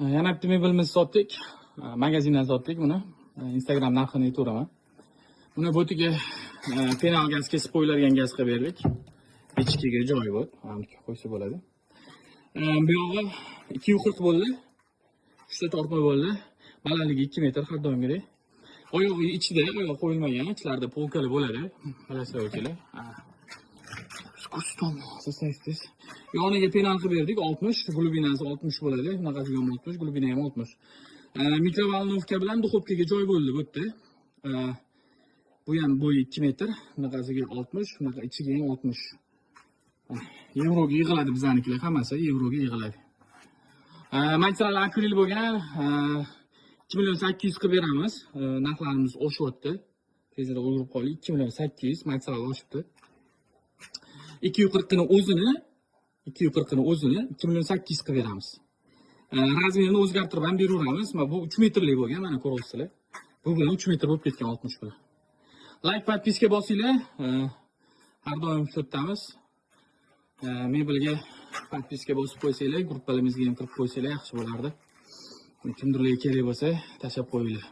Yana bitta mebelimizni sotdik. Magazindan sotdik buni. Instagram narxini aytaveraman. Buni bo'tiga penal gaz kesib qo'yiladigan gaz qilib berdik. Ichkiga joy bor. Aniq qo'ysa bo'ladi. Bu yog'i 240 bo'ldi. Uchta tortma bo'ldi. Balandligi 2 metr har doimgidek. Oyog'i ichida, oyoq qo'yilmagan, ichlarida polkali bo'ladi. Bilasizlar o'chlar. So'zlaysiz. Yoniga penal qilib berdik 60, glubinasi 60 bo'ladi. Bunaqasiga 60, glubina ham 60. Mikrovolnovka bilan duxovkaga joy bo'ldi bu yerda. Bu ham bo'yi 2 metr, bunaqasiga 60, bunaqa ichiga ham 60. Yevroga yig'iladi bizanikilar, hammasi yevroga yig'iladi. Material akril bo'lgan 2.800.000 qilib beramiz. Narxlarimiz oshyapti. Tezroq o'ldirib qoling. 2.800.000 material oshibdi. 240 ni o'zini 2.800.000 qilib beramiz. Razmerini o'zgartirib ham beraveramiz. Mana bu 3 metrlik bo'lgan, mana ko'ryapsizlar. Bu bilan 3 metr bo'lib ketgan 60 bilan. Like, podpiska bosinglar. Har doim kutamiz. Mebelga podpiska bosib qo'ysanglar, gruppalamizga ham kirib qo'ysanglar yaxshi bo'lardi. Kimdirlarga kerak bo'lsa, tashlab qo'yinglar.